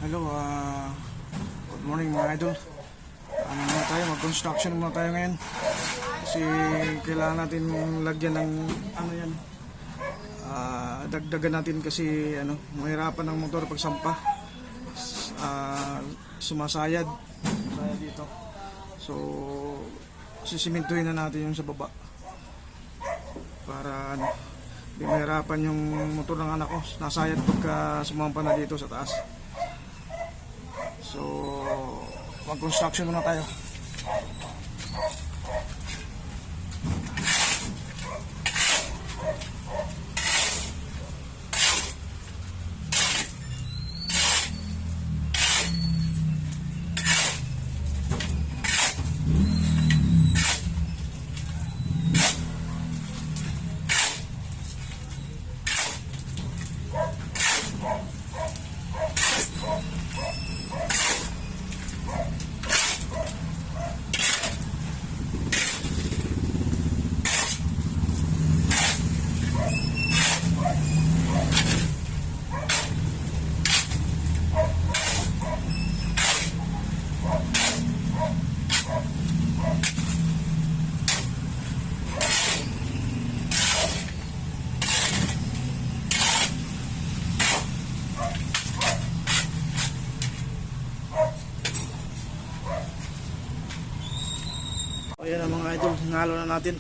Hello, good morning mga idol. Muna tayo, mag-construction muna tayo ngayon. Kasi kailangan natin lagyan ng yan. Dagdagan natin kasi mahirapan ng motor pag sampa. Sumasayad dito. So, sisimintuhin na natin yung sa baba. Para di mahirapan yung motor ng anak ko. Nasayad pagka sumampa na dito sa taas. So, mag-construction muna tayo. Ayan ang mga idol, hinalo na natin.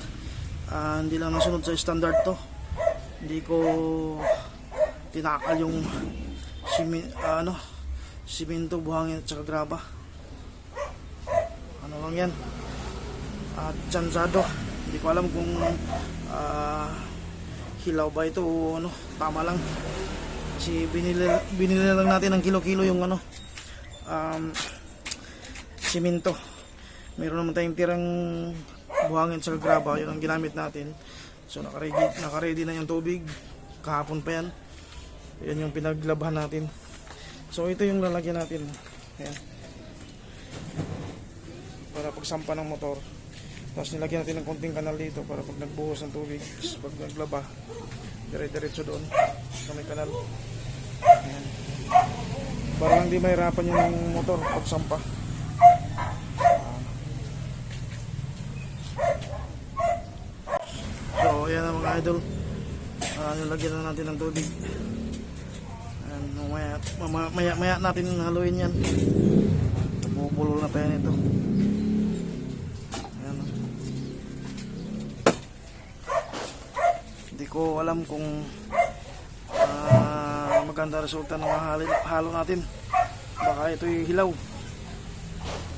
Hindi lang nasunod sa standard to. Hindi ko tinakal yung simento, buhangin at saka graba. Ano lang yan, tsansado. Hindi ko alam kung hilaw ba ito o tama lang. Kasi binili lang natin ng kilo-kilo yung simento. Meron naman tayong tirang buhangin sa graba, yun ang ginamit natin. So naka-ready na yung tubig. Kahapon pa yan. Yan yung pinaglabhan natin. So ito yung lalagyan natin. Ayan. Para pagsampa ng motor. Tapos nilagyan natin ng konting kanal dito para pag nagbuhos ng tubig, pag naglaba, dire-diretso doon sa may kanal. Ayan. Para lang di mahirapan yung motor pagsampa. So ayan ang mga idol, nilagyan na natin ng tubig. Maya natin haluin yan. Bubulo na tayo nito. Ayan. Hindi ko alam kung maganda resulta ng halo natin. Baka ito'y hilaw.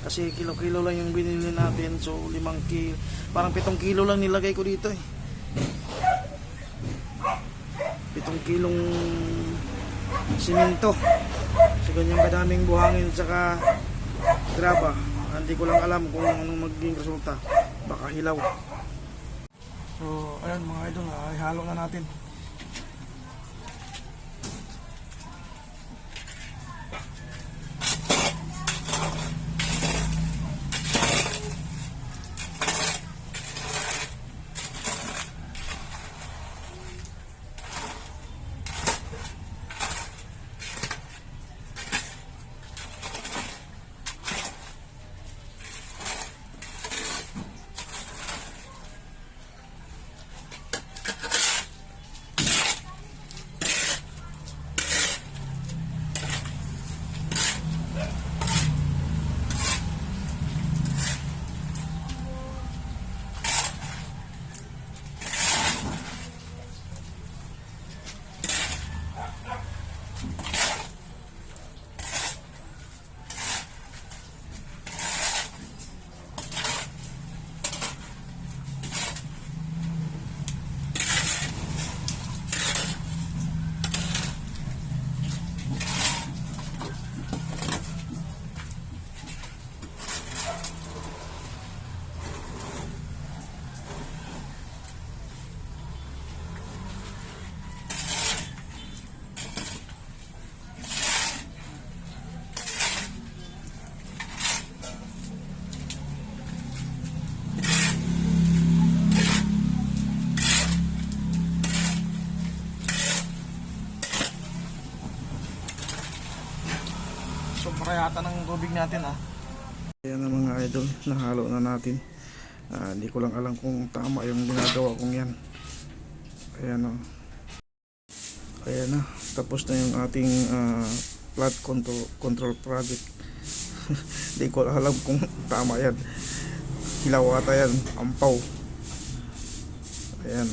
Kasi kilo-kilo lang yung binili natin. So 5 kilo, parang 7 kilo lang nilagay ko dito 7 kilong simento. So ganyan kadaming buhangin at saka graba. Hindi ko lang alam kung anong magiging resulta. Baka hilaw. So ayun mga idol, ihalo na natin. sobra yata ng tubig natin ah. Ayan na mga idol, nahalo na natin. Hindi ko lang alam kung tama yung ginagawa kong yan. Ayan o. Ayan na, tapos na yung ating flood control project. Hindi ko alam kung tama yan. Hilaw ata yan, ampaw. Ayan.